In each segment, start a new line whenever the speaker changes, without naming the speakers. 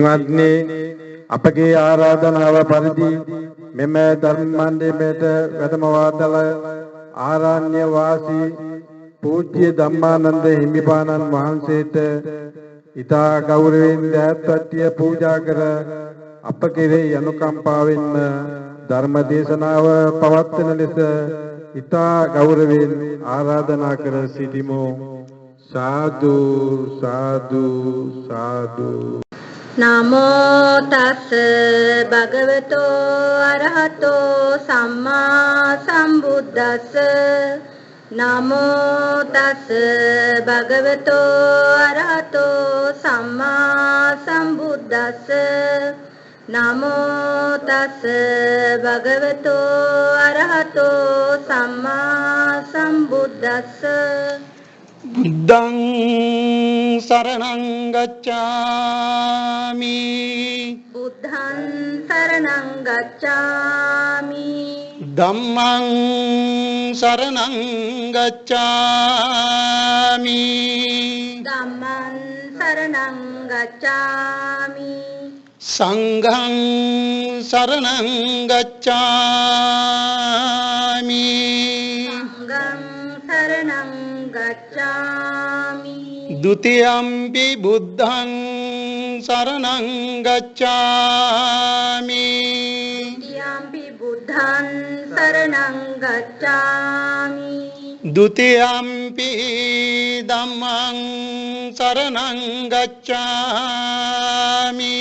පින්වත්නි අපගේ ආරාධනාව පරිදි මෙම ධර්ම මණ්ඩපයට වැඩම වාතල ආරණ්‍ය වාසී පූජ්‍ය ධම්මානන්ද හිමිපාණන් වහන්සේට ඊතා ගෞරවයෙන් දෑත්වත්ය පූජා කර අප කෙරෙහි අනුකම්පාවෙන්ම ධර්ම දේශනාව පවත්වන ලෙස ඊතා ගෞරවයෙන් ආරාධනා කර සිටිමු. साधु साधु साधु
नमो तस् भगवतो अरहतो सम्मा संबुद्दस्स नमो तस् भगवतो अरहतो सम्मा संबुद्दस्स नमो तस् भगवतो अरहतो सम्मा संबुद्दस्स
बुद्धं शरणं गच्छामि
बुद्धं शरणं गच्छामि
धम्मं शरणं गच्छामि
धम्मं शरणं गच्छामि
संघं शरणं गच्छामि
संघं शरणं गच्छामि
द्वितीयंपि बुद्धं शरणं गच्छामि
द्वितीयंपि बुद्धं शरणं गच्छामि
द्वितीयंपि धम्मं शरणं गच्छामि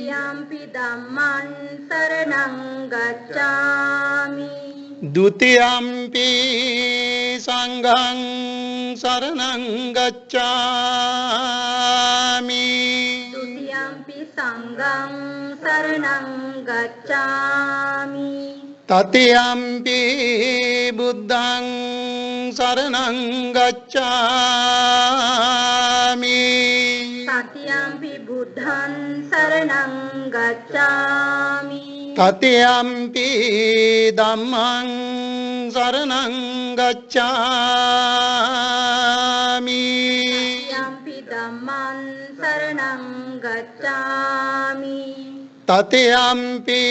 द्वितीयंपि धम्मं शरणं गच्छामि
द्वितीयंपि संघं शरणं गच्छामि
द्वितीयंपि संघं शरणं गच्छामि
तृतीयंपि बुद्धं शरणं गच्छामि
तृतीयंपि बुद्धं शरणं गच्छामि
तृतीयंपि धम्मं शरणं गच्छामि
तृतीयंपि धम्मं शरणं गच्छामि
तृतीयंपि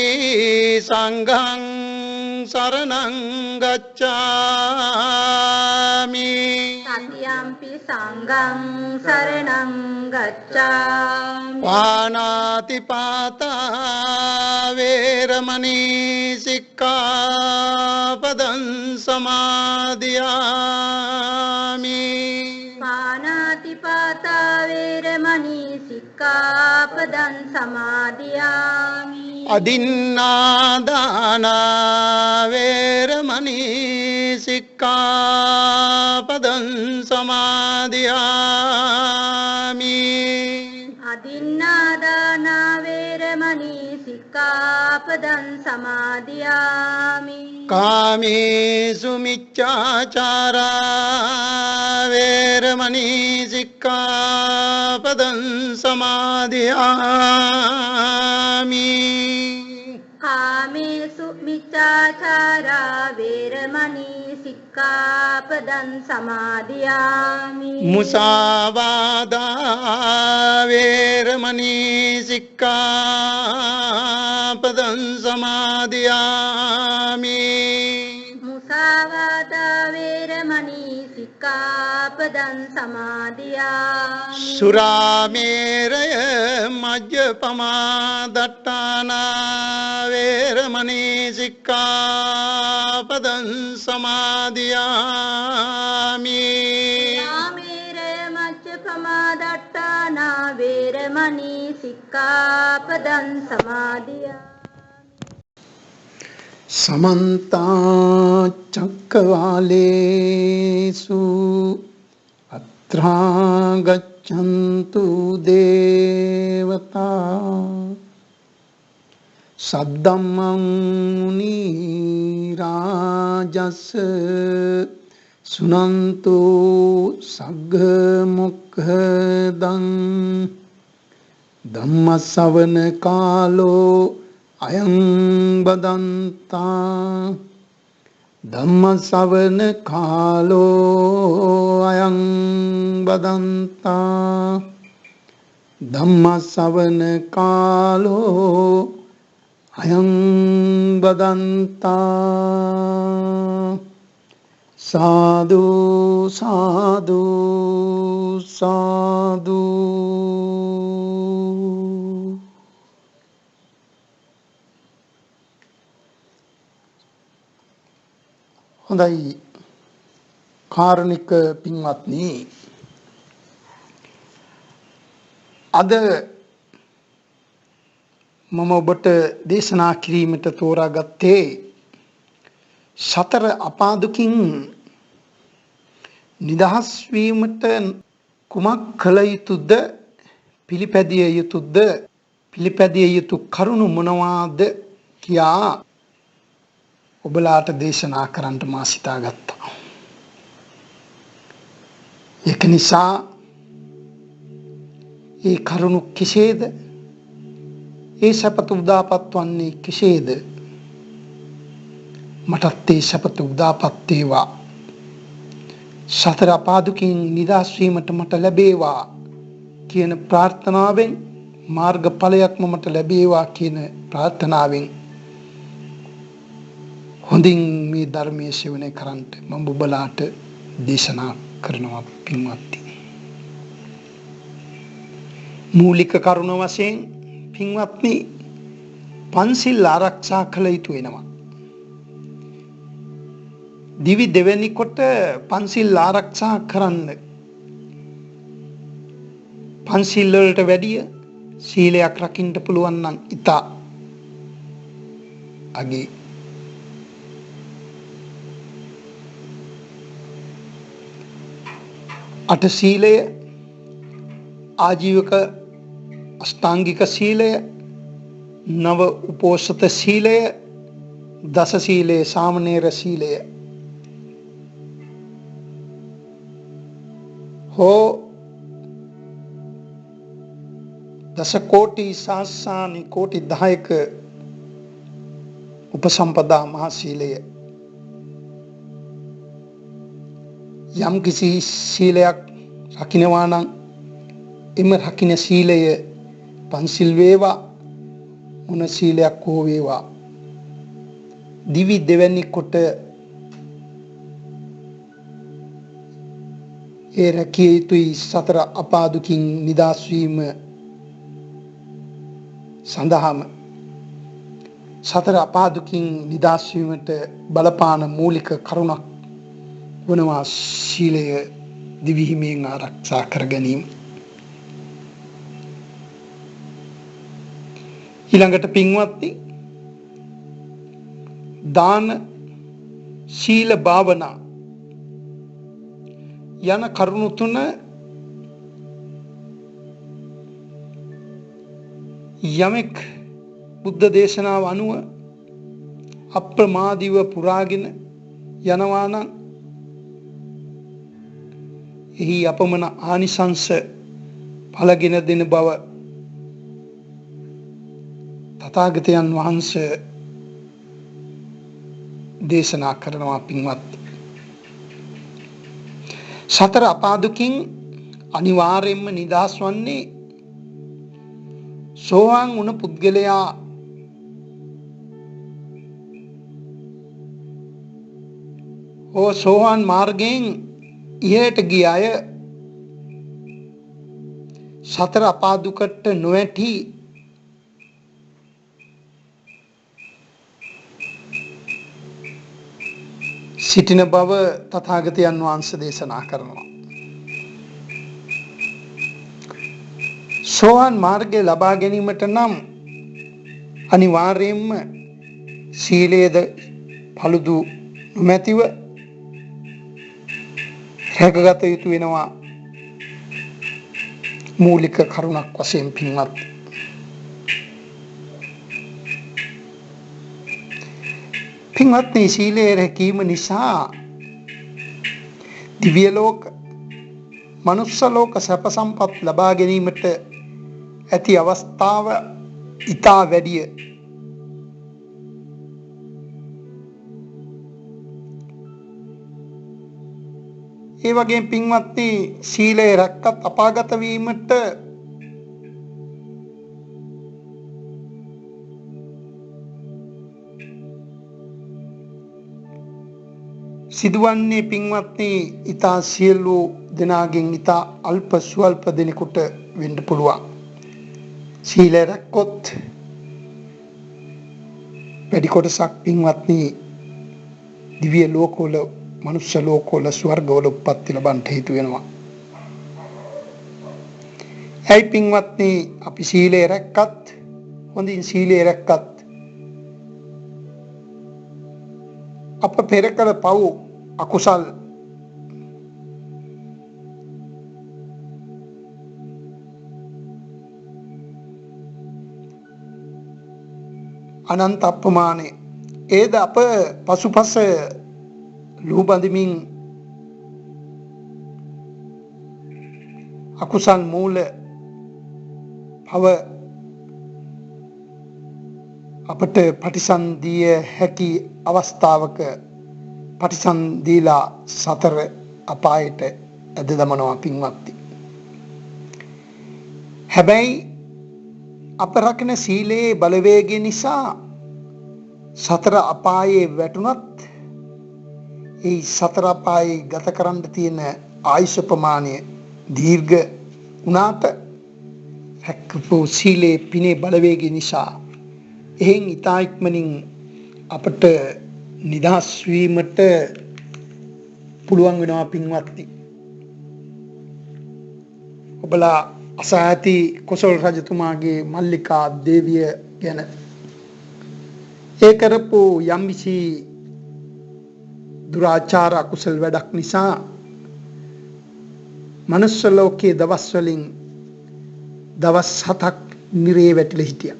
संघं शरणं गच्छामि
तृतीयंपि संघं शरणं गच्छामि
पाणातिपाता वेरमणि सिक्खापदं समादियामि
पाणातिपाता वेरमणि सिक्खापदं समादियामि
अदिन्नादाना वेरमणि सिक्खापदं समादियामि
अदिन्नादाना वेरमणि सिक्खापदं समादियामि
कामेषु मिच्छाचारा वेरमणि सिक्खापदं समादियामि
कामेषु मिच्छाचारा वेरमणि सिक्खापदं समादियामि
मुसावादा वेरमणि सिक्खापदं समादियामि
मुसावादा वेरमणि सिक्खापदं समादियामि
सुरामेरय मज्जपमा दट्टाना वेरमणि सिक्खापदं समादियामि
रामेरे मज्जपमादट्टाना वेरमणि सिक्खापदं समादियामि
समन्ता चक्रवालेषु अत्रा गच्छन्तु देवता सद्धम्मं मुनिराजस् सुनन्तु सग्मुखदं धम्मश्रवण कालो अयं बदन्ता धम्मश्रवण कालो अयं बदन्ता ධම්මස්සවන කාලෝ අයං බදන්තා සාදු සාදු සාදු. හොඳයි කාරුණික පින්වත්නි, අද මම ඔබට දේශනා කිරීමට තෝරාගත්තේ සතර අපාදුකින් නිදහස් වීමට කුමක් කළ යුතුද, පිළිපැදිය යුතුද, පිළිපැදිය යුතු කරුණු මොනවාද කියා ඔබලාට දේශනා කරන්නට මා සිතාගත්තා. ඒක නිසා ඒ කරුණු කෙසේද, ඒ සපත උදාපත් වන්නේ කෙසේද, මටත් ඒ සපත උදාපත් වේවා, සතර අපාදුකින් නිදහස් වීමට මට ලැබේවා කියන ප්‍රාර්ථනාවෙන්, මාර්ගඵලයක්ම මට ලැබේවා කියන ප්‍රාර්ථනාවෙන් හොඳින් මේ ධර්මයේ ශ්‍රවණය කරන්ට මම ඔබලාට දේශනා කරනවා පින්වත්නි. මූලික කරුණ වශයෙන් පින්වත්නි, පන්සිල් ආරක්ෂා කළ යුතු වෙනවා. දිවි දෙවැනි කොට පන්සිල් ආරක්ෂා කරන්න. පන්සිල් වලට වැඩිය සීලයක් රකින්න පුළුවන් නම් ඉතා අගේ. අට සීලය, ආජීවක අෂ්ටාංගික සීලය, නව උපෝසත සීලය, දස සීලය, සාමණේර සීලය හෝ දස කෝටි සහස්‍රානි කෝටි 10ක උපසම්පදා මහා සීලය, යම් කිසි සීලයක් රකින්නවා නම් එම රකින්න සීලය පන්සිල් වේවා, මොන සීලයක් හෝ වේවා, දිවි දෙවැනි කොට ඒ රැකිය යුතුයි සතර අපාදුකින් නිදහස් වීම සඳහාම. සතර අපාදුකින් නිදහස් වීමට බලපාන මූලික කරුණක් වනවා සීලය දිවි හිමියෙන් ආරක්ෂා කර ගැනීම. ඊළඟට පින්වත්නි, දාන, සීල, භාවනා යන කරුණු තුන යමෙක් බුද්ධ දේශනාව අනුව අප්‍රමාදීව පුරාගෙන යනවා නම් එහි අපමණ ආනිසංස ඵලගෙන දෙන බව තථාගතයන් වහන්සේ දේශනා කරනවා පින්වත්. සතර අපාදුකින් අනිවාර්යයෙන්ම නිදහස් වන්නේ සෝවාන් වුණ පුද්ගලයා හෝ සෝවාන් මාර්ගයෙන් ඉහළට ගිය අය සතර අපාදුකට නොවැටි සිටින බව තථාගතයන් වහන්සේ දේශනා කරනවා. සෝවාන් මාර්ගය ලබා ගැනීමට නම් අනිවාර්යයෙන්ම සීලයේද පළුදු නොමැතිව රැකගත යුතු වෙනවා මූලික කරුණක් වශයෙන් පින්වත්. පින්වත්නි, සීලය රැකීම නිසා දිව්‍ය ලෝක, මනුස්ස ලෝක සැප සම්පත් ලබා ගැනීමට ඇති අවස්ථාව ඉතා වැඩිය. ඒ වගේම පින්වත්නි, සීලය රැක්කත් අපාගත වීමට සිදුවන්නේ පින්වත්නි ඊතා සියලු දෙනාගෙන් ඊතා අල්ප ස්වල්ප දෙනෙකුට වෙන්න පුළුවන්. සීලය රැක්කොත් වැඩි කොටසක් පින්වත්නි දිව්‍ය ලෝකවල මනුෂ්‍ය ලෝකවල ස්වර්ගවල උප්පත්ති ලබන්න හේතු වෙනවා. ඇයි පින්වත්නි අපි සීලය රැක්කත් හොඳින් සීලය රැක්කත් අප පෙර කළ පව් අකුසල් අනන්ත අප්‍රමාණය ඒද අප පසුපස ලුහුබඳමින් අකුසල් මූල පව අපට පටිසන්ධිය හැකි අවස්ථාවක පටිසන්ධීලා සතර අපායට ඇද දමනවා පින්වත්නි. හැබැයි අප රකින සීලයේ බලවේගය නිසා සතර අපායේ වැටුණත් ඒ සතර අපායේ ගත කරන්න තියෙන ආයුෂ ප්‍රමාණය දීර්ඝ වුණාට රැකපු සීලේ පිනේ බලවේගය නිසා එහෙන් ඊතා ඉක්මනින් අපට නිදහස් වීමට පුළුවන් වෙනවා පින්වත්නි. ඔබලා අසා ඇති කොසල් රජතුමාගේ මල්ලිකා දේවිය ගැන ඒ කරපු යම්කිසි දුරාචාර අකුසල් වැඩක් නිසා මනුස්ස ලෝකයේ දවස් වලින් දවස් 7ක් නිරේ වැටිලා හිටියා.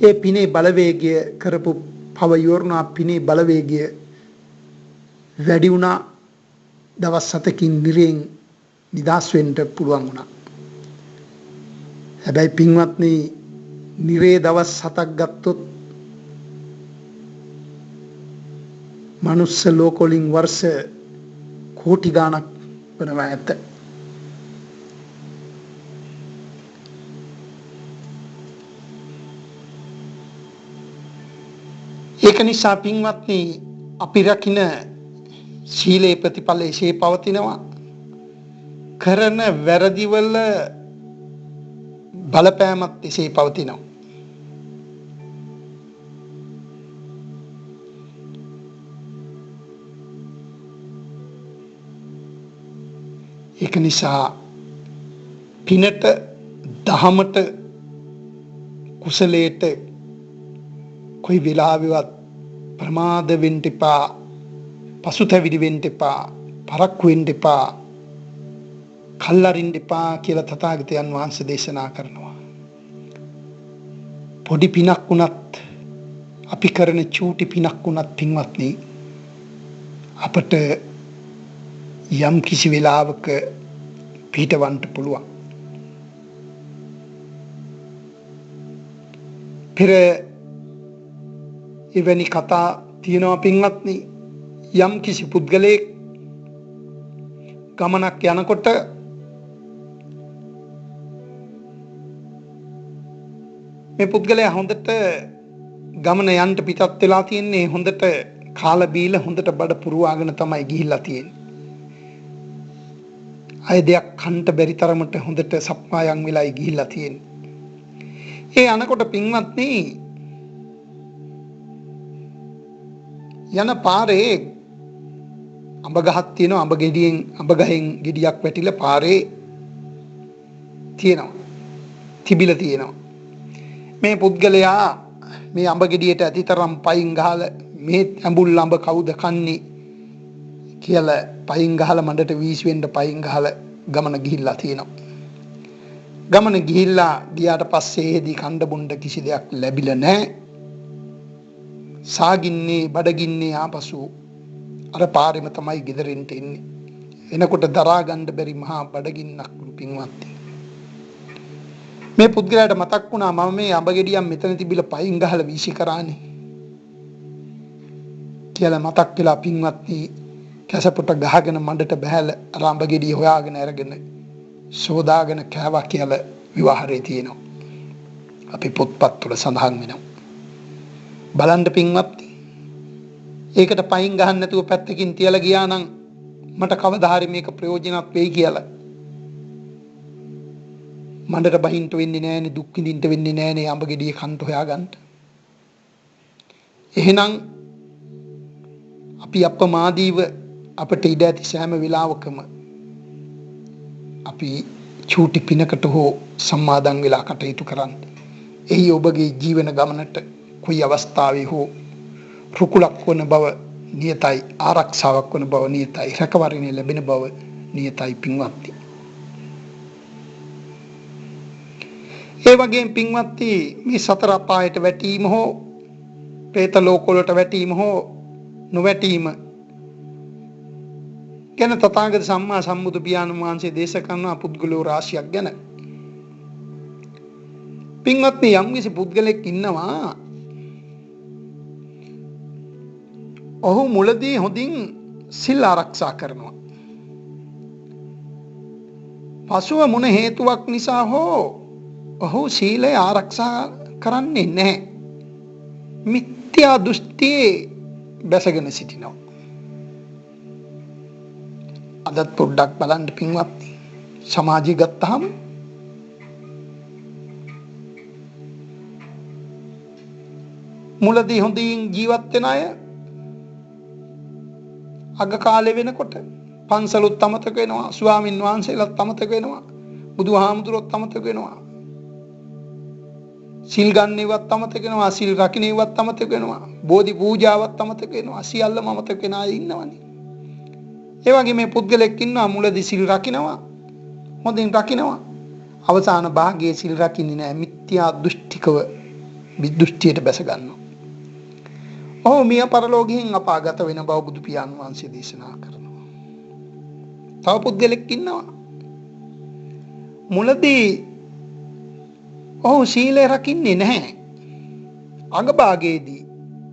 ඒ පිනේ බලවේගය කරපු පව යෝර්ණා පිනේ බලවේගය වැඩි වුණා. දවස් 7කින් නිරෙන් නිදහස් වෙන්න පුළුවන් වුණා. හැබැයි පින්වත්නි නිරේ දවස් 7ක් ගත්තොත් මනුස්ස ලෝකවලින් වර්ෂ කෝටි ගාණක් වෙනවා ඇත. ඒක නිසා පින්වත්නි අපි රකින්න සීලේ ප්‍රතිඵල එසේ පවතිනවා. කරන වැරදිවල බලපෑමත් එසේ පවතිනවා. ඒක නිසා පිනට දහමට කුසලයට කොයි වෙලාවෙවත් ප්‍රමාද වෙන්න එපා, පසුතැවිලි වෙන්න එපා, පරක්කු වෙන්න එපා, කල්ලරින්න එපා කියලා තථාගතයන් වහන්සේ දේශනා කරනවා. පොඩි පිනක් වුණත් අපි කරන චූටි පිනක් වුණත් පින්වත්නි අපට යම් කිසි වෙලාවක පිටවන්න පුළුවන්. පෙර එවැනි කතා තියෙනවා පින්වත්නි. යම් කිසි පුද්ගලයෙක් ගමනක් යනකොට මේ පුද්ගලයා හොඳට ගමන යන්න පිටත් වෙලා තියෙන්නේ. හොඳට කාලා බීලා හොඳට බඩ පුරවාගෙන තමයි ගිහිල්ලා තියෙන්නේ. අය දෙයක් කන්ට බැරි තරමට හොඳට සප්පායම් වෙලායි ගිහිල්ලා තියෙන්නේ. ඒ අනකොට පින්වත්නි යන පාරේ අඹ ගහක් තියෙනවා. අඹ ගහෙන් ගෙඩියක් වැටිලා පාරේ තියෙනවා. තිබිලා තියෙනවා. මේ පුද්ගලයා මේ අඹ ගෙඩියට ඇතිතරම් පයින් ගහලා මේ ඇඹුල් අඹ කවුද කන්නේ කියලා පයින් ගහලා මඩට වීසි වෙන්න පයින් ගහලා ගමන ගිහිල්ලා තියෙනවා. ගමන ගිහිල්ලා ගියාට පස්සේ එහෙදි කණ්ඩ බොණ්ඩ කිසි දෙයක් ලැබිලා නැහැ. සාගින්නේ බඩගින්නේ ආපසු අර පාරෙම තමයි ගෙදරින්ට එන්නේ. එනකොට දරා ගන්න බැරි මහා බඩගින්නක් පින්වත්නි. මේ පුද්ගලයාට මතක් වුණා මම මේ අඹ ගෙඩියක් මෙතන තිබිලා පයින් ගහලා වීසි කරානේ කියලා මතක් වෙලා පින්වත්නි කැසපොට ගහගෙන මඩට බහැලා අර අඹ ගෙඩිය හොයාගෙන අරගෙන සෝදාගෙන කෑවා කියලා විවාහරේ තියෙනවා. අපි පොත්පත් වල සඳහන් වෙනවා. බලන්න පින්වත්නි ඒකට පයින් ගහන්න නැතුව පැත්තකින් තියලා ගියා නම් මට කවදා හරි මේක ප්‍රයෝජනවත් වෙයි කියලා මණ්ඩට බහින්න වෙන්නේ නැහනේ, දුක් විඳින්න වෙන්නේ නැහනේ, අඹ ගෙඩිය කන්ට හොයාගන්න. එහෙනම් අපි අපමාදීව අපට ඉඩ ඇති සෑම වෙලාවකම අපි චූටි පිනකට හෝ සම්මාදන් වෙලා කටයුතු කරන්න. එහි ඔබගේ ජීවන ගමනට කොයි අවස්ථාවේ හෝ රුකුලක් වන බව නියතයි, ආරක්ෂාවක් වන බව නියතයි, රැකවරණය ලැබෙන බව නියතයි පින්වත්නි. ඒ වගේම පින්වත්නි, මේ සතර අපායට වැටීම හෝ പ്രേත ලෝකවලට වැටීම හෝ නොවැටීම ගැන තථාගත සම්මා සම්බුදු පියාණන් වහන්සේ දේශනා කරන පුද්ගලෝ රාශියක් ගැන. පින්වත්නි, යම්කිසි පුද්ගලෙක් ඉන්නවා, ඔහු මුලදී හොඳින් සිල් ආරක්ෂා කරනවා. පසුව මොන හේතුවක් නිසා හෝ ඔහු සීලය ආරක්ෂා කරන්නේ නැහැ. මිත්‍යා දෘෂ්ටියේ බැසගෙන සිටිනවා. අදත් පොඩ්ඩක් බලන්න පින්වත්නි, සමාජය ගත්තාම මුලදී හොඳින් ජීවත් වෙන අය අග කාලේ වෙනකොට පන්සලුත් අමතක වෙනවා, ස්වාමින් වහන්සේලාත් අමතක වෙනවා, බුදුහාමුදුරුවෝත් අමතක වෙනවා, සිල් ගන්නේවත් අමතක වෙනවා, සිල් රකින්නේවත් අමතක වෙනවා, බෝධි පූජාවත් අමතක වෙනවා, සියල්ලම අමතක වෙන අය ඉන්නවනේ. ඒ වගේ මේ පුද්ගලෙක් ඉන්නවා, මුලදී සිල් රකින්නවා, හොඳින් රකින්නවා, අවසාන භාගයේ සිල් රකින්නේ නැහැ, මිත්‍යා දෘෂ්ටිකව විදෘෂ්ටියට බැස ගන්නවා. ඔහු මිය පරලෝකයෙන් අපාගත වෙන බව බුදු පියාණන් වහන්සේ දේශනා කරනවා. තව පුද්ගලෙක් ඉන්නවා, මුලදී ඔහු සීලය රකින්නේ නැහැ, අගභාගයේදී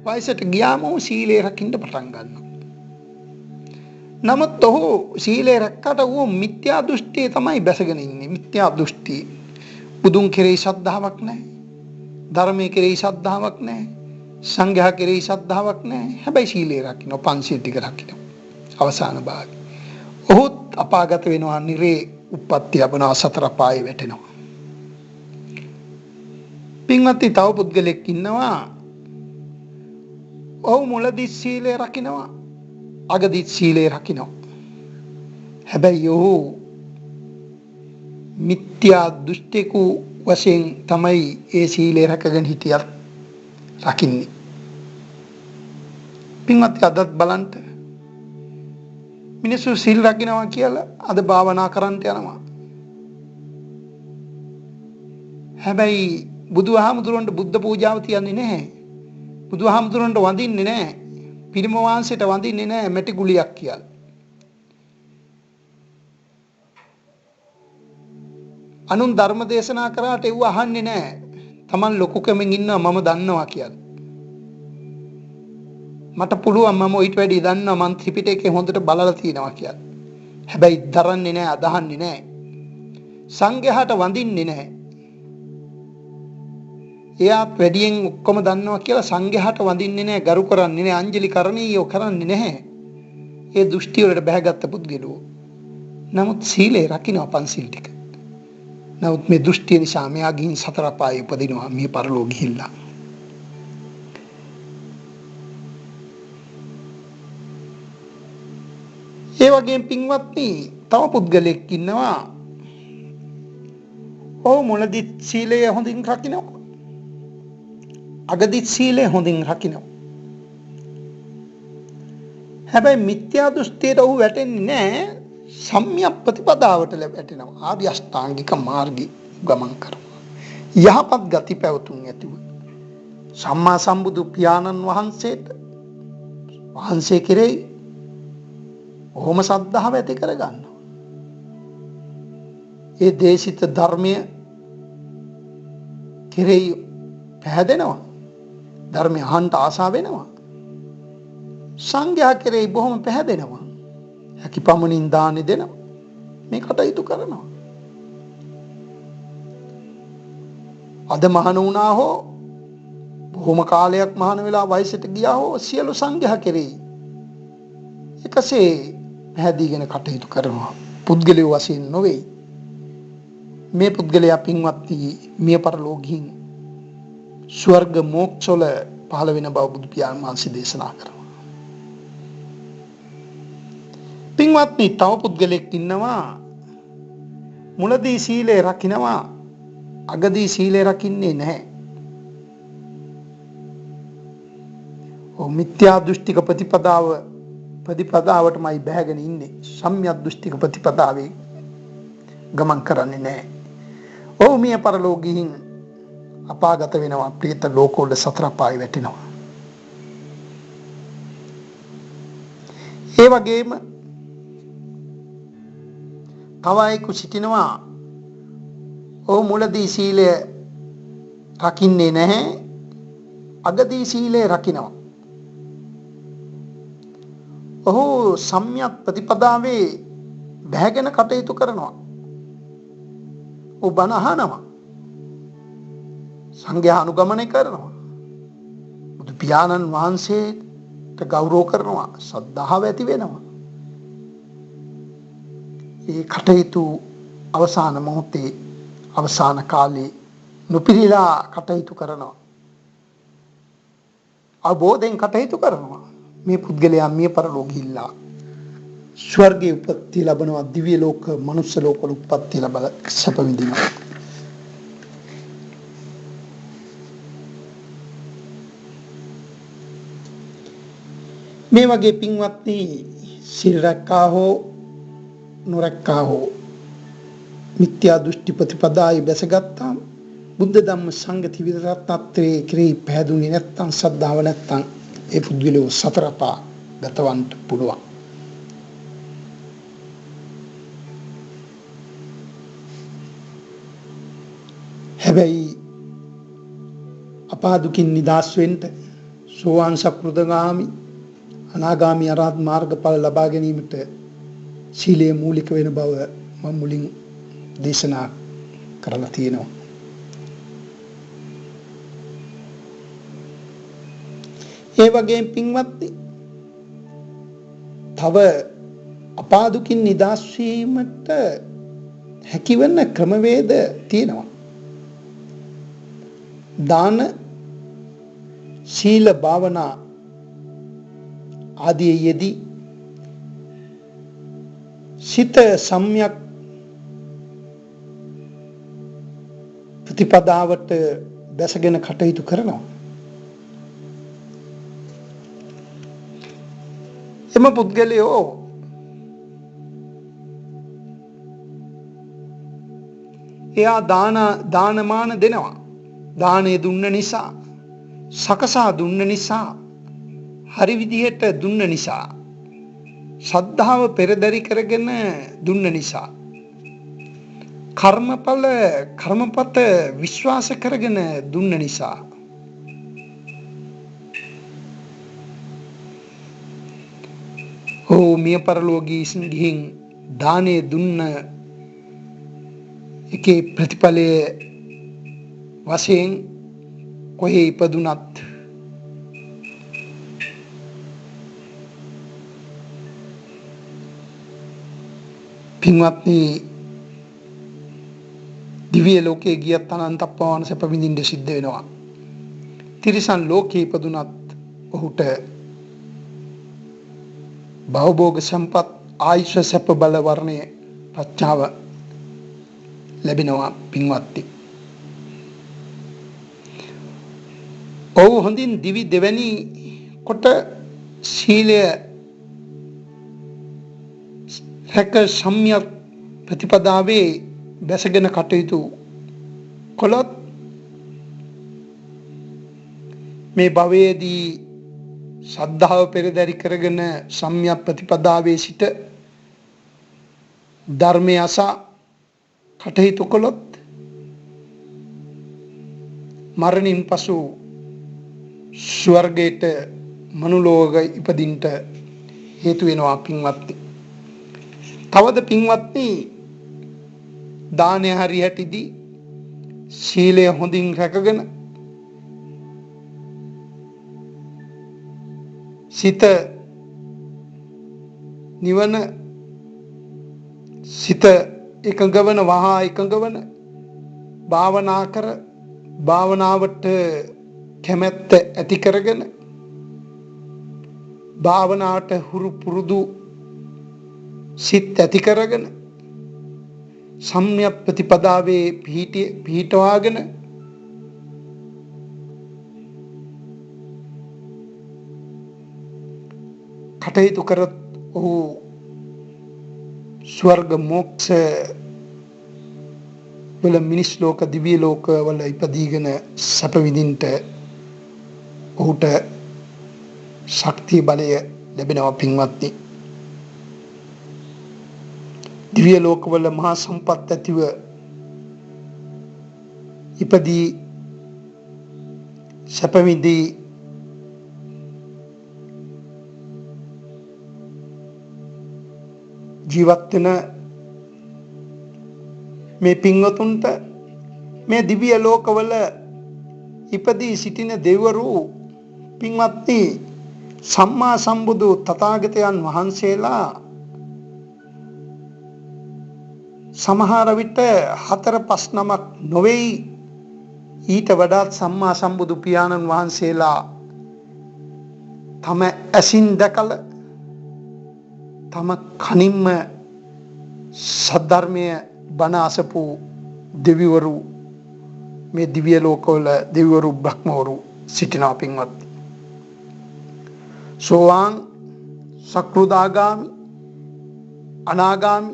වයසට ගියාම ඔහු සීලය රකින්න පටන් ගන්නවා. නමුත් ඔහු සීලය රැක්කට ඌ මිත්‍යා දෘෂ්ටියේ තමයි බැසගෙන ඉන්නේ. මිත්‍යා දෘෂ්ටි. බුදුන් කෙරෙහි ශ්‍රද්ධාවක් නැහැ, ධර්මයේ කෙරෙහි ශ්‍රද්ධාවක් නැහැ, සංඝයා කෙරෙහි ශ්‍රද්ධාවක් නැහැ. හැබැයි සීලය රකින්න, පංචශීල ටික රකින්න. අවසාන භාගය ඔහුත් අපාගත වෙනවා, නිරේ උප්පත්ති ලැබෙනවා, සතර පායේ වැටෙනවා. පින්වත්නි, තව පුද්ගලෙක් ඉන්නවා, ඔහු මුලදී සීලය රකින්නවා, අගදී සීලය රකින්නවා. හැබැයි ඔහු මිත්‍යා දෘෂ්ටික වශයෙන් තමයි ඒ සීලය රැකගෙන හිටියත් රකින්නේ. පින්වත්නි, අදත් බලන්න මිනිස්සු සීල් රකින්නවා කියලා අද භාවනා කරන්නට යනවා. හැබැයි බුදුහාමුදුරන්ට බුද්ධ පූජාව තියන්නේ නැහැ. බුදුහාමුදුරන්ට වඳින්නේ නැහැ. පිරිම වහන්සේට වඳින්නේ නැහැ මැටි ගුලියක් කියලා. අනුන් ධර්ම දේශනා කරාට ඒව අහන්නේ නැහැ. Taman ලොකු කමෙන් ඉන්නවා, මම දන්නවා කියලා. මට පුළුවන්, මම ඊට වැඩි දන්නවා, මම ත්‍රිපිටකේ හොඳට බලලා තියෙනවා කියලා. හැබැයි දරන්නේ නැහැ, අදහන්නේ නැහැ. සංඝයාට වඳින්නේ නැහැ. එයාත් වැඩියෙන් ඔක්කොම දන්නවා කියලා සංඝයාට වඳින්නේ නැහැ, ගරු කරන්නේ නැහැ, අංජලි කරණීයෝ කරන්නේ නැහැ. ඒ දෘෂ්ටි වලට බැහැගත්ත පුද්ගලෝ. නමුත් සීලය රකින්න පන්සිල් ටික. නමුත් මේ දෘෂ්ටිය නිසා මෙයා ගිහින් සතර පායේ උපදිනවා, මිය පරලෝ ගිහිල්ලා. ඒ වගේම පින්වත්නි, තව පුද්ගලෙක් ඉන්නවා, ඔහු මුලදී සීලය හොඳින් රකින්නවා, අගදී සීලය හොඳින් රකින්නවා. හැබැයි මිත්‍යා දෘෂ්ටියට ඔහු වැටෙන්නේ නැහැ, සම්‍යක් ප්‍රතිපදාවට වැටෙනවා, ආර්ය අෂ්ටාංගික මාර්ගය ගමන් කරනවා. යහපත් ගති පැවතුම් ඇතිව සම්මා සම්බුදු පියාණන් වහන්සේ කෙරෙහි ඔහොම ශ්‍රද්ධාව ඇති කරගන්නවා. ඒ දේශිත ධර්මය කෙරෙහි පැහැදෙනවා, ධර්මය අහන්න ආසා වෙනවා, සංඝයා කෙරෙහි බොහොම පැහැදෙනවා, හැකිපමණින් දානෙ දෙනවා, මේ කටයුතු කරනවා. අද මහණ වුණා හෝ බොහොම කාලයක් මහාන වෙලා වයසට ගියා හෝ සියලු සංඝයා කෙරෙහි එකසේ පැහැදීගෙන කටයුතු කරනවා. පුද්ගලයෝ වශයෙන් නොවේ. මේ පුද්ගලයා පින්වත්නි මිය පරලෝකීන් ස්වර්ග මෝක්ෂවල පහළ වෙන බව බුදු පියාණන් වහන්සේ දේශනා කරනවා. පින්වත්නි තව පුද්ගලෙක් ඉන්නවා මුලදී සීලය රකින්නවා අගදී සීලය රකින්නේ නැහැ. මිත්‍යා දෘෂ්ටික ප්‍රතිපදාවටමයි බැහැගෙන ඉන්නේ. සම්‍යක් දෘෂ්ටික ප්‍රතිපදාවේ ගමන් කරන්නේ නැහැ. ඔව් මිය පරලෝකීන් අපාගත වෙනවා. ප්‍රේත ලෝකවල සතර අපාය වැටෙනවා. ඒ වගේම තව අයෙකු සිටිනවා ඔහු මුලදී සීලය රකින්නේ නැහැ. අගදී සීලය රකින්නවා. ඔහු සම්‍යක් ප්‍රතිපදාවේ බැහැගෙන කටයුතු කරනවා. ඔහු බණ අහනවා. සංඝයා අනුගමනය කරනවා. බුදු පියාණන් වහන්සේට ගෞරව කරනවා. ශ්‍රද්ධාව ඇති වෙනවා. ඒ කටයුතු අවසාන මොහොතේ අවසාන කාලේ නොපිරිලා කටයුතු කරනවා. අවබෝධයෙන් කටයුතු කරනවා. මේ පුද්ගලයා මිය පරලෝකීලා ස්වර්ගයේ උපත්ති ලැබනවා. දිව්‍ය ලෝක මනුස්ස ලෝකවල උපත්ති ලැබලා සැප විඳිනවා. මේ වගේ පින්වත්නි සිල් රැක්කා හෝ නොරැක්කා හෝ මිත්‍යා දෘෂ්ටි ප්‍රතිපදායි බැසගත්තාම බුද්ධ ධම්ම සංඝ ත්‍රිවිධ රත්නත්‍රයේ කෙරෙහි පැහැදුනේ නැත්නම් ශ්‍රද්ධාව නැත්නම් ඒ පුද්ගලයෝ සතර පා ගතවන්න පුළුවන්. හැබැයි අපා දුකින් නිදහස් වෙන්න සෝවාන් සකෘතගාමි අනාගාමි අරහත් මාර්ගඵල ලබා ගැනීමට සීලය මූලික වෙන බව මම මුලින් දේශනා කරලා තියෙනවා. ඒ වගේම පින්වත්නි තව අපා දුකින් නිදහස් වීමට හැකිවන ක්‍රමවේද තියෙනවා. දාන සීල භාවනා ආදී යෙදී සිත සම්‍යක් ප්‍රතිපදාවට දැසගෙන කටයුතු කරනවා. එම පුද්ගලයෝ එයා දානමාන දෙනවා. දානය දුන්න නිසා, සකසා දුන්න නිසා, හරි විදිහට දුන්න නිසා, ශ්‍රද්ධාව පෙරදරි කරගෙන දුන්න නිසා, කර්මපත විශ්වාස කරගෙන දුන්න නිසා මිය පරලෝකීන් ගිහින් දානය දුන්න එකේ ප්‍රතිඵලයේ වශයෙන් කොහේ ඉපදුනත් පින්වත්නි දිව්‍ය ලෝකයේ ගියත් අනන්ත අපවන සැප විඳින්න සිද්ධ වෙනවා. තිරිසන් ලෝකයේ ඉපදුනත් ඔහුට භවභෝග සම්පත් ආයුෂ සැප බල වර්ණය ප්‍රඥාව ලැබෙනවා පින්වත්නි. ඔහු හොඳින් දිවි දෙවැනි කොට සීලය රැක සම්‍යක් ප්‍රතිපදාවේ බැසගෙන කටයුතු කළොත් මේ භවයේදී ශ්‍රද්ධාව පෙරදරි කරගෙන සම්‍යක් ප්‍රතිපදාවේ සිට ධර්මය අසා කටයුතු කළොත් මරණින් පසු ස්වර්ගයට මනුලෝක ඉපදින්ට හේතු වෙනවා පින්වත්නි. තවද පින්වත්නි දානය හරියටදී සීලය හොඳින් රැකගෙන සිත නිවන සිත එකඟ වන වහා එකඟ වන භාවනා කර භාවනාවට කැමැත්ත ඇති කරගෙන භාවනාවට හුරු පුරුදු සිත් ඇති කරගෙන සම්‍යක් ප්‍රතිපදාවේ පිහිටවාගෙන කටයුතු කරත් ඔහු ස්වර්ග මොක්ෂ වල මිනිස් ලෝක දිව්‍ය ලෝක වල ඉපදීගෙන සැප විඳින්නට ඔහුට ශක්තිය බලය ලැබෙනවා පින්වත්නි. දිව්‍ය ලෝකවල මහා සම්පත් ඇතිව ඉපදී සැප විඳී ජීවත් වෙන මේ පින්වතුන්ට මේ දිව්‍ය ලෝකවල ඉපදී සිටින දෙවිවරු පින්වත්නි සම්මා සම්බුදු තථාගතයන් වහන්සේලා සමහර විට 4-5 නමක් නොවේයි ඊට වඩාත් සම්මා සම්බුදු පියාණන් වහන්සේලා තම ඇසින් දැකලා තම කනින්ම සද්ධර්මය බණ අසපු දෙවිවරු මේ දිව්‍ය ලෝකවල දෙවිවරු බ්‍රහ්මවරු සිටිනවා පින්වත්නි. සෝවාන් සක්‍රුදාගාමි අනාගාමි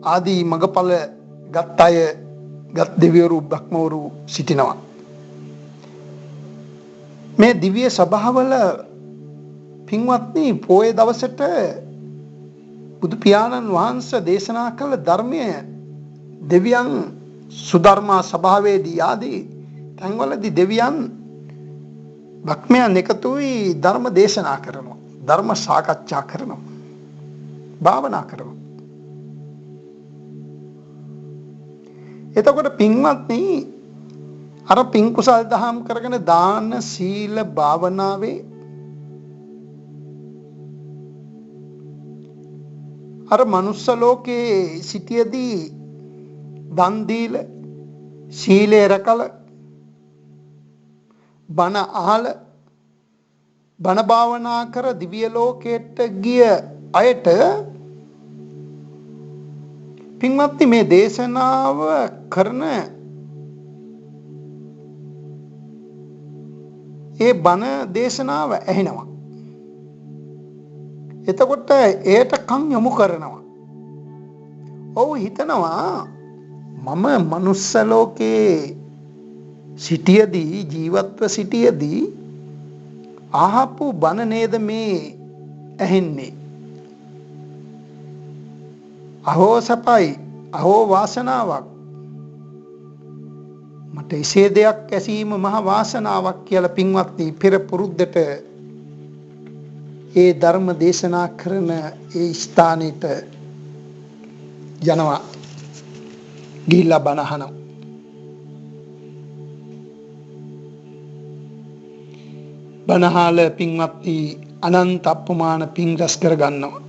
ආදී මගඵල ගත් අය ගත් දෙවිවරු බ්‍රහ්මවරු සිටිනවා. මේ දිව්‍ය සභාවල පින්වත්නි පොය දවසට බුදු පියාණන් වහන්සේ දේශනා කළ ධර්මය දෙවියන් සුධර්මා සභාවේදී ආදී තැන්වලදී දෙවියන් බ්‍රහ්මයන් එකතු වී ධර්ම දේශනා කරනවා, ධර්ම සාකච්ඡා කරනවා, භාවනා කරනවා. එතකොට පින්වත්නි අර පින් කුසල් දහම් කරගෙන දාන සීල භාවනාවේ අර මනුස්ස ලෝකේ සිටියේදී දන් දීලා සීලය රැකලා බණ අහලා බණ භාවනා කර දිව්‍ය ලෝකයට ගිය අයට පින්වත්නි මේ දේශනාව කරන ඒ බණ දේශනාව ඇහෙනවා. එතකොට ඒට කන් යොමු කරනවා. ඔව් හිතනවා මම මනුස්ස ලෝකේ සිටියදී ජීවත්ව සිටියදී ආහපු බණ නේද මේ ඇහෙන්නේ. අහෝ සපයි අහෝ වාසනාවක් මට එසේ දෙයක් ඇසීම මහ වාසනාවක් කියලා පින්වත්නි පෙර පුරුද්දට ඒ ධර්ම දේශනා කරන ඒ ස්ථානෙට යනවා ගිහිල්ලා බණ අහනවා. බණ අහලා පින්වත්නි අනන්ත අප්‍රමාණ පින් රැස් කර ගන්නවා.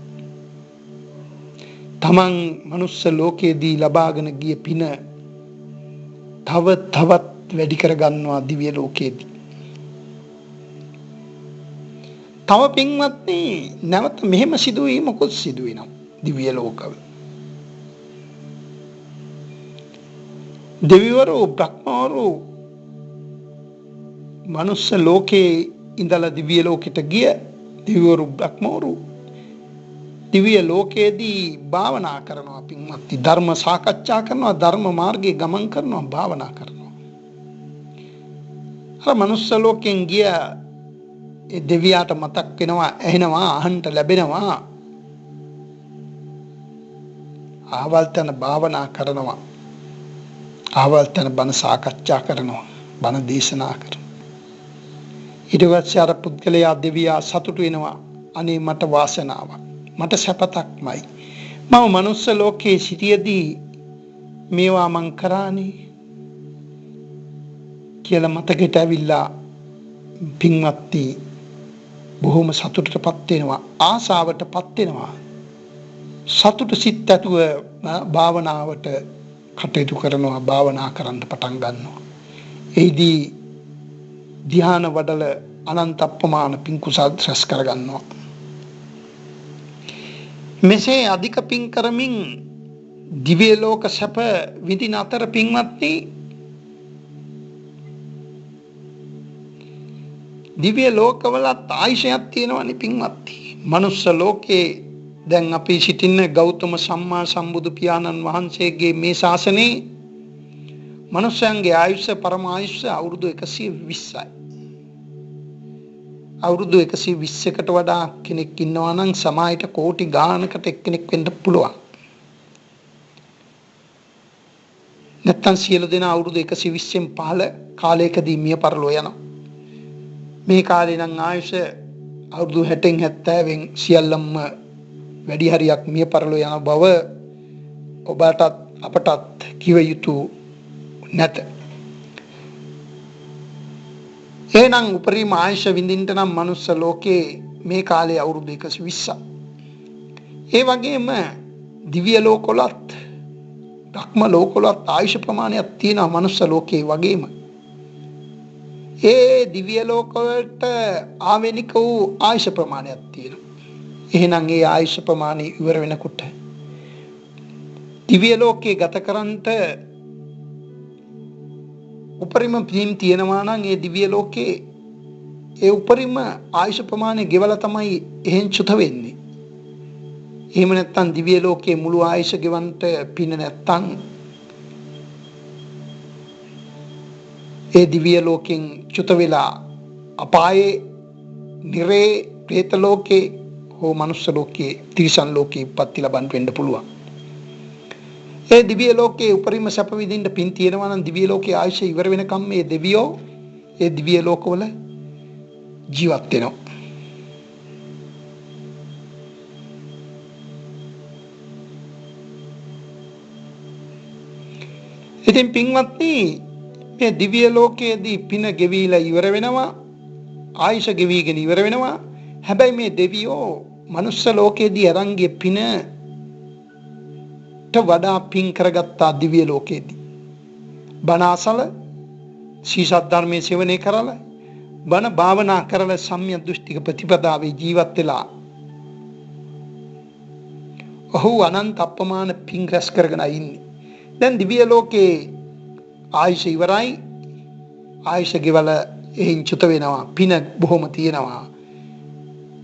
තමන් මනුස්ස ලෝකයේදී ලබාගෙන ගිය පින තව තවත් වැඩි කර ගන්නවා දිව්‍ය ලෝකයේදී. තව පින්වත්නි නැවත මෙහෙම සිදුවීමකුත් සිදු වෙනවා දිව්‍ය ලෝකවල. දෙවිවරු බ්‍රහ්මවරු මනුස්ස ලෝකේ ඉඳලා දිව්‍ය ලෝකෙට ගිය දෙවිවරු බ්‍රහ්මවරු දිව්‍ය ලෝකයේදී භාවනා කරනවා පින්වත්නි, ධර්ම සාකච්ඡා කරනවා, ධර්ම මාර්ගයේ ගමන් කරනවා, භාවනා කරනවා. අර මනුස්ස ලෝකෙන් ගිය ඒ දෙවියාට මතක් වෙනවා, ඇහෙනවා, අහන්න ලැබෙනවා. ආවල් තැන භාවනා කරනවා, ආවල් තැන බණ සාකච්ඡා කරනවා, බණ දේශනා කරනවා. ඊට පස්සේ අර පුද්ගලයා දෙවියා සතුටු වෙනවා, අනේ මට වාසනාවක්, මට සැපතක්මයි. මම මනුස්ස ලෝකයේ සිටියදී මේවා මං කරානේ කියලා මතකෙට ඇවිල්ලා පින්වත්නි බොහොම සතුටටපත් වෙනවා, ආසාවටපත් වෙනවා. සතුට සිත් ඇතුව භාවනාවට කටයුතු කරනවා, භාවනා කරන්න පටන් ගන්නවා. එහිදී ධ්‍යාන වඩල අනන්ත අප්‍රමාණ පින් කුසල් රැස් කරගන්නවා. මෙසේ අධික පින් කරමින් දිව්‍ය ලෝක සැප විඳින අතර පින්වත්නි, දිව්‍ය ලෝකවලත් ආයුෂයක් තියෙනවනේ පින්වත්නි. මනුස්ස ලෝකේ දැන් අපි සිටින ගෞතම සම්මා සම්බුදු පියාණන් වහන්සේගේ මේ ශාසනයේ මනුෂ්‍යයන්ගේ ආයුෂ පරම ආයුෂ අවුරුදු 120යි. අවුරුදු 120කට වඩා කෙනෙක් ඉන්නවා නම් සමාජයට කෝටි ගානකට එක්කෙනෙක් වෙන්න පුළුවන්. නැත්තම් සියලු දෙනා අවුරුදු 120න් පහළ කාලයකදී මිය පරලෝ යනවා. මේ කාලේ නම් ආයුෂ අවුරුදු 60න් 70න් සියල්ලම වැඩි හරියක් මිය පරලෝ යන බව ඔබටත් අපටත් කිව යුතු නැත. එහෙනම් උපරිම ආයුෂ විඳින්න නම් මනුස්ස ලෝකේ මේ කාලේ අවුරුදු 120ක්. ඒ වගේම දිව්‍ය ලෝකවලත් ධක්ම ලෝකවලත් ආයුෂ ප්‍රමාණයක් තියෙනවා මනුස්ස ලෝකේ වගේම. ඒ දිව්‍ය ලෝකවලට ආවේනික වූ ආයුෂ ප්‍රමාණයක් තියෙනවා. එහෙනම් ඒ ආයුෂ ප්‍රමාණය ඉවර වෙනකොට දිව්‍ය ලෝකේ ගත කරන්නට උපරිම පින් තියෙනවා නම් ඒ දිව්‍ය ලෝකේ ඒ උපරිම ආයුෂ ප්‍රමාණය ගෙවලා තමයි එහෙන් චුත වෙන්නේ. එහෙම නැත්නම් දිව්‍ය ලෝකේ මුළු ආයුෂ ගෙවන්නට පින නැත්නම් ඒ දිව්‍ය ලෝකෙන් චුත වෙලා අපායේ, නිරේ, പ്രേත ලෝකේ හෝ මනුෂ්‍ය ලෝකේ, තිරිසන් ලෝකේ උප්පත්ති ලබන්න වෙන්න පුළුවන්. ඒ දිව්‍ය ලෝකේ උපරිම සැප විඳින්න පින් තියෙනවා නම් දිව්‍ය ලෝකේ ආයුෂ ඉවර වෙනකම් මේ දෙවියෝ ඒ දිව්‍ය ලෝකවල ජීවත් වෙනවා. ඉතින් පින්වත්නි, මේ දිව්‍ය ලෝකයේදී පින ගෙවිලා ඉවර වෙනවා, ආයුෂ ගෙවිගෙන ඉවර වෙනවා. හැබැයි මේ දෙවියෝ මනුස්ස ලෝකයේදී අරන්ගේ පිනට වඩා පින් කරගත්තා දිව්‍ය ලෝකයේදී. බණ අසල, සීසත් ධර්මයේ සේවනය කරලා, බණ භාවනා කරලා සම්‍යක් දෘෂ්ටික ප්‍රතිපදාවේ ජීවත් වෙලා ඔහු අනන්ත අප්‍රමාණ පින් රැස් කරගෙන ඉන්නේ. දැන් දිව්‍ය ලෝකේ ආයුෂ ඉවරයි, ආයුෂ ගෙවල එයින් චුත වෙනවා, පින බොහොම තියෙනවා.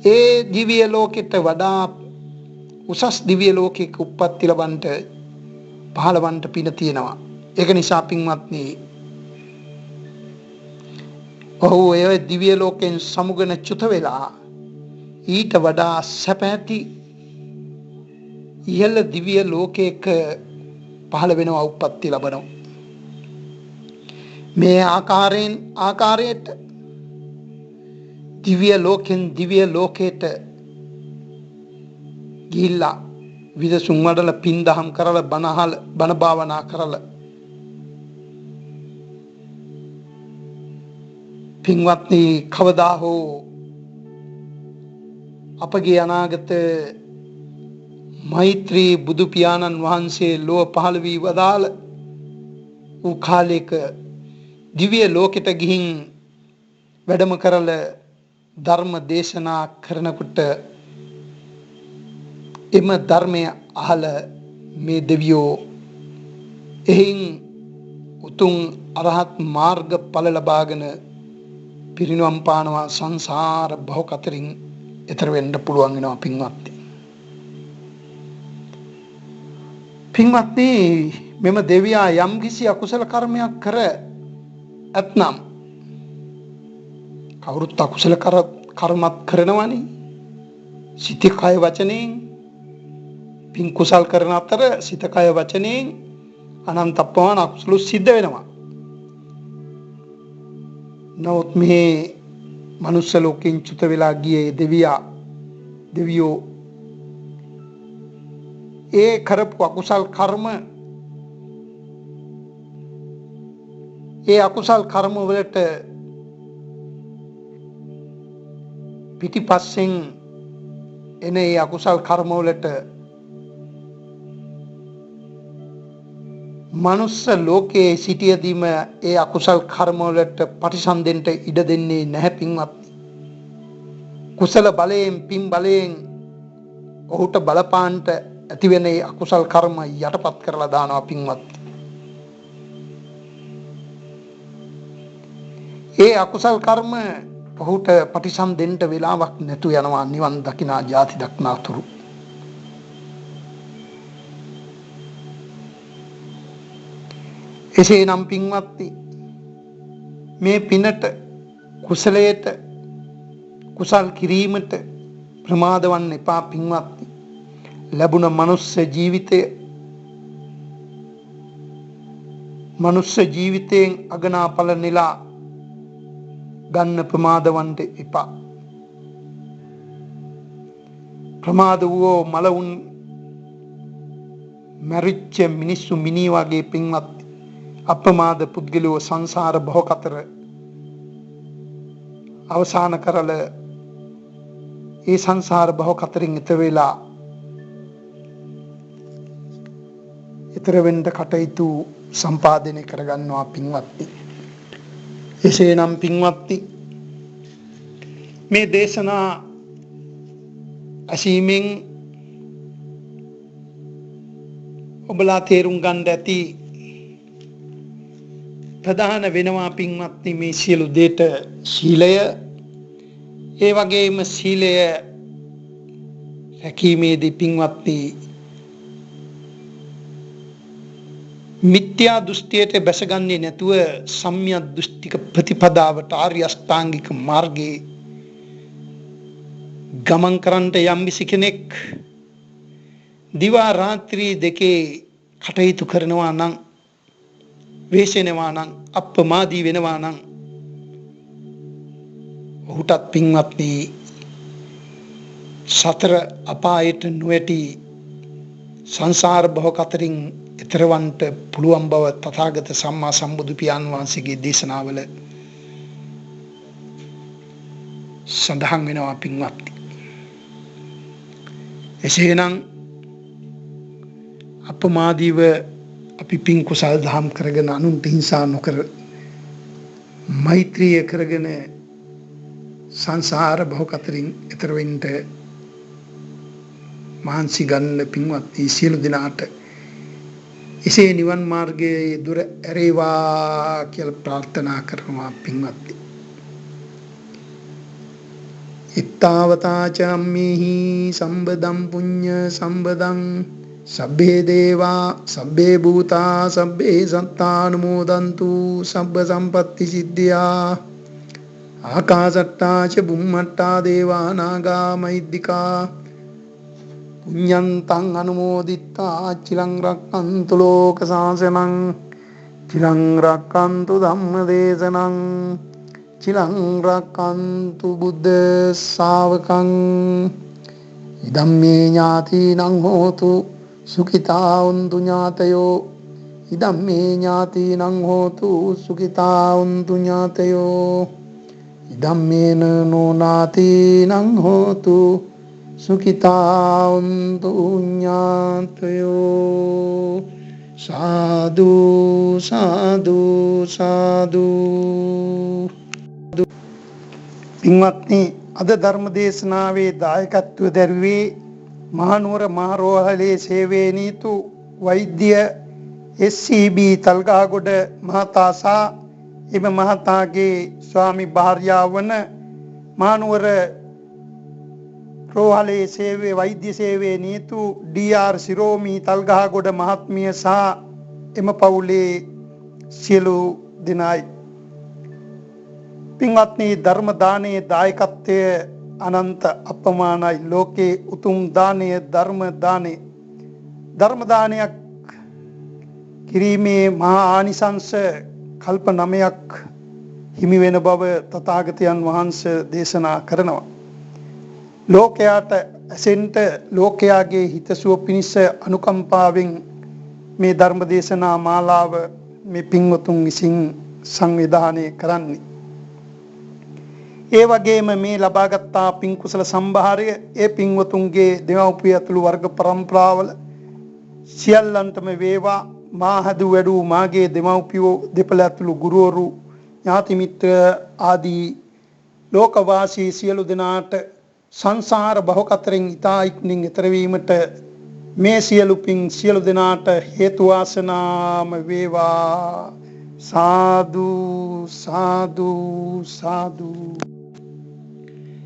ඒ දිව්‍ය ලෝකෙට වඩා උසස් දිව්‍ය ලෝකයක උප්පත්ති ලබන්නට පහළවන්ට පින තියෙනවා. ඒක නිසා පින්වත්නි, ඔහු ඒ දිව්‍ය ලෝකෙන් සමුගන චුත වෙලා ඊට වඩා සැප ඇති ඉහළ දිව්‍ය ලෝකයක පහළ වෙනවා, උප්පත්ති ලබනවා. මේ ආකාරයට දිව්‍ය ලෝකෙන් දිව්‍ය ලෝකයට ගිහිල්ලා විදසුන් වඩල පින් දහම් කරලා බණ භාවනා කරලා පින්වත්නි, කවදා හෝ අපගේ අනාගත මෛත්‍රී බුදු පියාණන් වහන්සේ ලොව පහළ වී වදාළ වූ කාලයක දිව්‍ය ලෝකෙට ගිහින් වැඩම කරලා ධර්ම දේශනා කරනකොට එම ධර්මය අහල මේ දෙවියෝ එහින් උතුම් අරහත් මාර්ග ඵල ලබාගෙන පිරිනුවම් පානවා, සංසාර භව කතරින් එතර වෙන්න පුළුවන් වෙනවා. පින්වත්නි, මෙම දෙවියා යම් කිසි අකුසල කර්මයක් කර ඇතනම්, කවුරුත් අකුසල කර්මත් කරනවනේ, සිත කය වචනයෙන් පින් කුසල් කරන අතර සිත කය වචනයෙන් අනන්ත අප්‍රමාණ අකුසල සිද්ධ වෙනවා. නමුත් මේ මනුස්ස ලෝකෙන් චුත වෙලා ගියේ දෙවියෝ ඒ කරපු අකුසල් කර්ම, ඒ අකුසල් කර්ම වලට පිටිපස්සෙන් එන ඒ අකුසල් කර්මවලට මනුස්ස ලෝකයේ සිටියදීම ඒ අකුසල් කර්මවලට ප්‍රතිසන්දෙන්ට ඉඩ දෙන්නේ නැහැ පින්වත්. කුසල බලයෙන් පින් බලයෙන් ඔහුට බලපාන්ට ඇතිවෙන ඒ අකුසල් කර්ම යටපත් කරලා දානවා පින්වත්. ඒ අකුසල් කර්ම ඔහුට ප්‍රතිසන්දෙන්ට වෙලාවක් නැතු යනවා නිවන් දකිනා ජාති දක්නාතුරු. එසේනම් පින්වත්නි මේ පිනට කුසලයට කුසල් කිරීමට ප්‍රමාද වන්න එපා පින්වත්නි. ලැබුණ මනුස්ස ජීවිතයෙන් අගනා ඵල නෙලා ගන්න ප්‍රමාද වන්න එපා. ප්‍රමාද වූ මලවුන් මරිච්ච මිනිස්සු මිනී වගේ පින්වත්නි අප්‍රමාද පුද්ගලයෝ සංසාර භව කතර අවසාන කරල ඒ සංසාර භව කතරින් ඈතර වෙලා ඈතර වෙන්න කටයුතු සම්පාදනය කරගන්නවා පින්වත්නි. එසේනම් පින්වත්නි මේ දේශනා ඇසීමෙන් ඔබලා තේරුම් ගන්න ඇති ප්‍රධාන වෙනවා පින්වත්නි මේ සියලු දේට ශීලය, ඒ වගේම ශීලය රැකීමේදී පින්වත්නි මිත්‍යා දෘෂ්ටියට බැසගන්නේ නැතුව සම්‍යක් දෘෂ්ටික ප්‍රතිපදාවට ආර්ය අෂ්ටාංගික මාර්ගයේ ගමන් කරන්නට යම්කිසි කෙනෙක් දිවා රාත්‍රී දෙකේ කටයුතු කරනවා නම්, වේශෙනවා නම්, අප්‍රමාදී වෙනවා නම් ඔහුටත් පින්වත්නි සතර අපායට නොවැටි සංසාර භව කතරින් ඈතරවන්ට පුළුවන් බව තථාගත සම්මා සම්බුදු පියාණන් වහන්සේගේ දේශනාවල සඳහන් වෙනවා පින්වත්නි. එසේනම් අප්‍රමාදීව අපි පින් කුසල් දහම් කරගෙන අනුන්ට හිංසා නොකර මෛත්‍රිය කරගෙන සංසාර භව කතරින් ඈතර වෙන්න මහන්සි ගන්න පින්වත්නි සියලු දෙනාට එසේ නිවන් මාර්ගයේ දුර ඇරේවා කියලා ප්‍රාර්ථනා කරනවා පින්වත්නි. ඉත්තාවතා චම්මේහි සම්බදම් පුඤ්ඤ සම්බදං සබ්බේ දේවා සබ්බේ භූතා සබ්බේ සත්තානුමෝදන්තු සබ්බ සම්පත්ති සිද්ධියා ආකාශට්ටා ච බුම්මට්ටා දේවා නාගා මහිද්దికා පුඤ්ඤන්තං අනුමෝදිත්වා චිරං රක්ඛන්තු ලෝක සාසනං චිරං රක්ඛන්තු ධම්ම දේශනං චිරං රක්ඛන්තු බුද්ධ ශාවකං ඉදම්මේ ඥාතිනං හෝතු සුඛිතා උන්තු ඥාතයෝ ඉදම්මේ ඥාතිනං හෝතු සුඛිතා උන්තු ඥාතයෝ ඉදම්මේන නොනාතිනං හෝතු සුඛිතා උන්තු ඥාතයෝ. සාදු සාදු සාදු. පින්වත්නි අද ධර්ම දේශනාවේ දායකත්වය දැරුවේ මහනුවර මහරෝහලේ සේවයේ නීතු වෛද්‍ය SCB තල්ගහගොඩ මහතා සහ එම මහතාගේ ස්වාමි භාර්යාව වන මහනුවර රෝහලේ සේවයේ වෛද්‍ය සේවයේ නීතු DR සිරෝමි තල්ගහගොඩ මහත්මිය සහ එම පවුලේ සියලු දෙනායි. පින්වත්නි ධර්ම දානයේ දායකත්වය අනන්ත අපමානයි. ලෝකේ උතුම් දානය ධර්ම දානය. ධර්ම දානයක් කිරීමේ මහා ආනිසංස කල්ප 9ක් හිමි වෙන බව තථාගතයන් වහන්සේ දේශනා කරනවා. ලෝකයාට ඇසෙන්ට ලෝකයාගේ හිතසුව පිණිස අනුකම්පාවෙන් මේ ධර්ම දේශනා මාලාව මේ පින්වතුන් විසින් සංවිධානය කරන්නේ. ඒ වගේම මේ ලබාගත්තා පින් කුසල සම්භාරය ඒ පින්වතුන්ගේ දෙමව්පිය ඇතුළු වර්ග පරම්පරාවල සියල්ලන්ටම වේවා. මා හදු වැඩු මාගේ දෙමව්පියෝ දෙපළ ඇතුළු ගුරුවරු ඥාති මිත්‍ර ආදී ලෝකවාසී සියලු දෙනාට සංසාර භව කතරෙන් ඉතා ඉක්මනින් ඈතර වීමට මේ සියලු පින් සියලු දෙනාට හේතු වාසනාම වේවා. සාදු සාදු සාදු.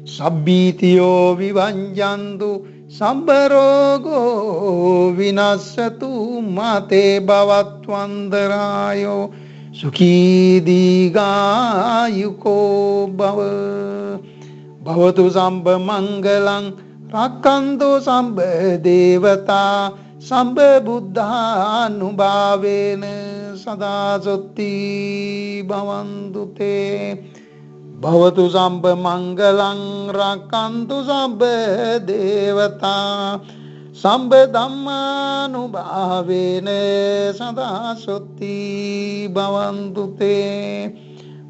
සබ්බීතියෝ විවංජන්තු සම්බ රෝගෝ විනස්සතු මාතේ භවත්වන්දරායෝ සුඛී දීඝායුකෝ භව. භවතු සම්බ මංගලං රක්ඛන්තු සම්බ දේවතා සම්බ බුද්ධානුභාවේන සදා සොත්ති භවන්තු තේ. භවතු සම්බ මංගලං රක්ඛන්තු සම්බ දේවතා සම්බ ධම්මානුභාවේන සදා සොත්ති භවන්තු තේ.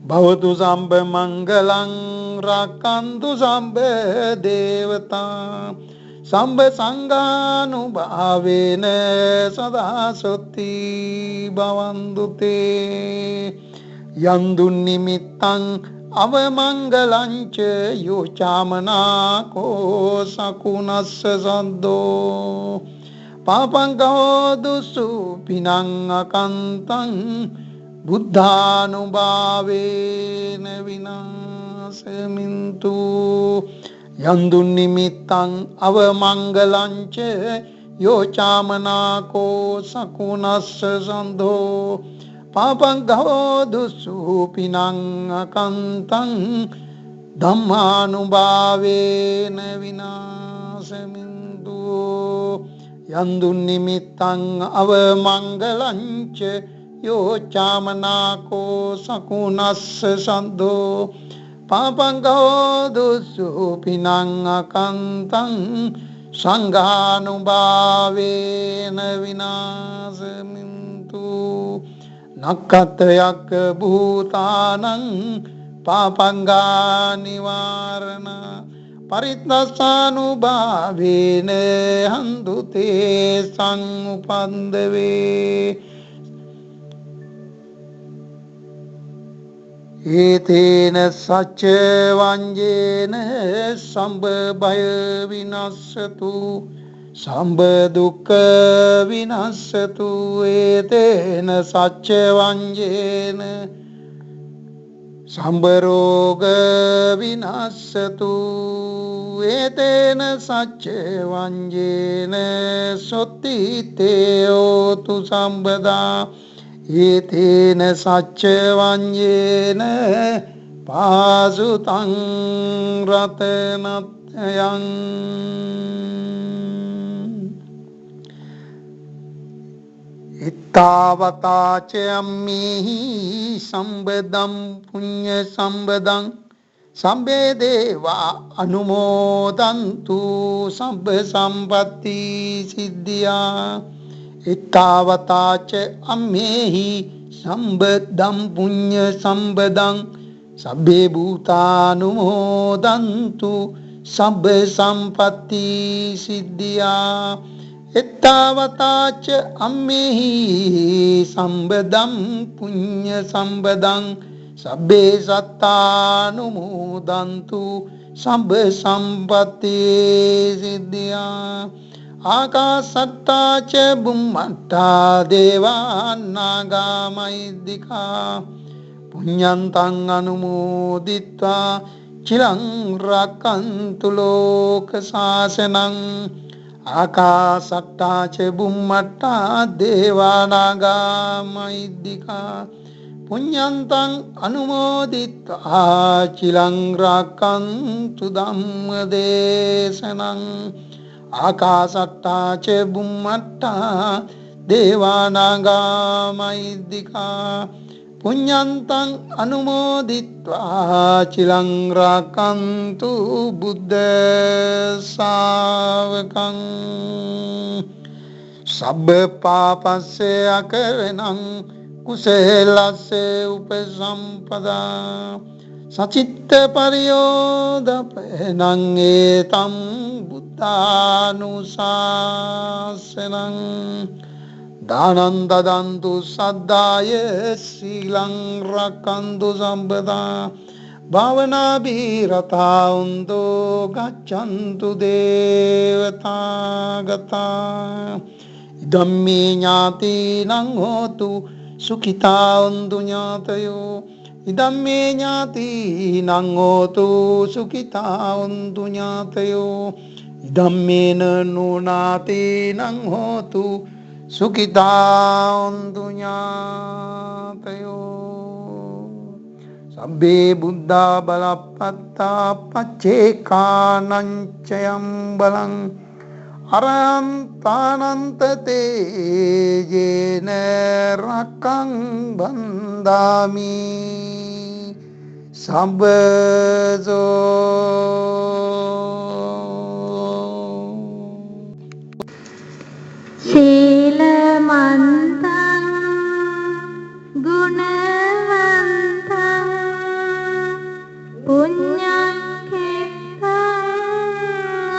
භවතු සම්බ මංගලං රක්ඛන්තු සම්බ දේවතා සම්බ සංඝානුභාවේන සදා සොත්ති භවන්තු තේ. යන්දුන් නිමිත්තං අවමංගලං ච යෝචාමනාකෝ සකුනස්ස සද්දෝ පාපං කෝදුසු පිනං අකන්තං බුද්ධානුභාවේන විනාශමින්තු. යන්දුන් නිමිත්තං අවමංගලං ච යෝචාමනාකෝ සකුනස්ස සද්දෝ පාපං කෝදුසු පිනං අකන්තං ධම්මානුභාවේන විනාශමින්තු. යන්දුන් නිමිත්තං අවමංගලං ච යෝචාමනාකෝ සකුනස්ස සද්දෝ පාපං කෝදුසු පිනං අකන්තං සංඝානුභාවේන විනාශමින්තු. නක්ඛත්‍රයක් භූතානං පාපංගා නිවාරණ පරිත්‍යාසානුභාවේන හන්තු තේ සංඋපන්දවේ. ඒතේන සච්ච වංජේන සම්බ භය විනස්සතු සම්බ දුක්ඛ විනස්සතු. ඒතේන සච්ච වංජේන සම්බ රෝග විනස්සතු. ඒතේන සච්ච වංජේන සොත්ති තේයෝතු සම්බදා. ඒතේන සච්ච වංජේන පාසුතං රතනත්යං. ඉත්තාවතාච අම්මිහි සම්බදම් පුඤ්ඤ සම්බදං සම්බේ දේවා අනුමෝදන්තු සම්බ සම්පatti සිද්ධියා. ඉත්තාවතාච අම්මේහි සම්බදම් පුඤ්ඤ සම්බදං සබ්බේ භූතානුමෝදන්තු සබ්බ සම්පatti සිද්ධියා. ඉත්තාවතාච අම්මේහි සම්බදම් පුඤ්ඤ සම්බදං සබ්බේ සත්තානුමෝදන්තු සබ්බ සම්පatti සිද්ධියා. ආකාසට්ටා ච බුම්මට්ටා දේවා නාග මහිද්దికා පුඤ්ඤන්තං අනුමෝදිත්වා චිරං රක්ඛන්තු ලෝක ශාසනං. ආකාසට්ටා ච බුම්මට්ටා දේවා නාග මහිද්దికා පුඤ්ඤන්තං අනුමෝදිත්වා චිරං රක්ඛන්තු ධම්ම දේශනං. ආකාසට්ටා ච බුම්මට්ටා දේවා නාග මහිද්దికා පුඤ්ඤන්තං අනුමෝදිත්වා චිරං රක්ඛන්තු බුද්ධ ශාවකං. සබ්බ පාපස්සේ අකරණං කුසලස්සේ උපසම්පදා සචිත්ත පරියෝදපනං ඒතම් බුද්ධානුශාසනං දානං දදන්තු සද්ධාය සීලං රක්ඛන්තු සම්පදා භාවනා බීරතා උන්තෝ ගච්ඡන්තු දේවතා ගතා ධම්මේ ඥාතිනං හෝතු සුඛිතා උන්තු ඥාතයෝ ඉදම්මේ ඥාතිනං හෝතු සුඛිතා උන්තු ඥාතයෝ ඉදම්මේන නුනාතිනං හෝතු සුඛිතා උන්තු ඥාතයෝ සබ්බේ බුද්ධා බලප්පත්තා පච්චේකානංචයම් බලං අරහන්තානන්ත තේජේන රක්ඛං බන්දාමි සබ්බසෝ
සීලමන්තං ගුණවන්තං පුඤ්ඤං කෙත්තං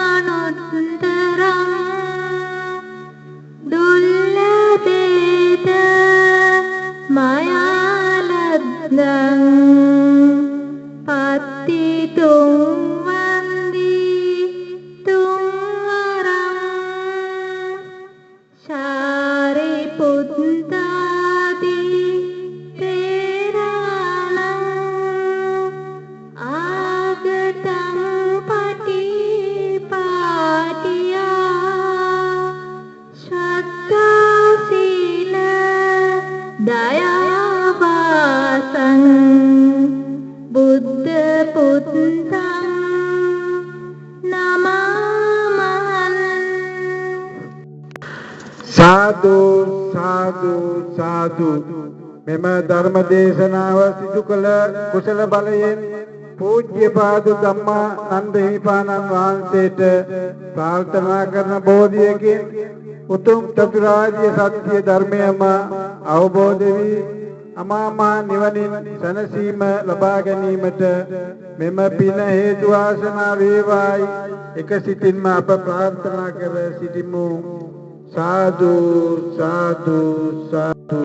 අනුත්තරං දුල්ලභේද මයාලද්දං පත්තිතුං වන්දී තුංවරං සාරිපුත්තාදී තේරාණං ආගතං පටිපාටියා ශ්‍රද්ධා සීල දයාවාසං බුද්ධ පුත්තං නමාමහං.
සාදු සාදු සාදු. මෙම ධර්ම දේශනාව සිදු කළ කුසල බලයෙන් පූජ්‍යපාද ධම්මා නන්ද හිමිපාණන් වහන්සේට ප්‍රාර්ථනා කරන බෝධියකින් උතුම් චතුරාර්ය සත්‍ය ධර්මයම අවබෝධ වී අමා මහ නිවනින් සැනසීම ලබා ගැනීමට මෙම පින හේතු වාසනා වේවායි එක සිතින්ම අප ප්‍රාර්ථනා කර සිටිමු. සාදු සාදු සාදු.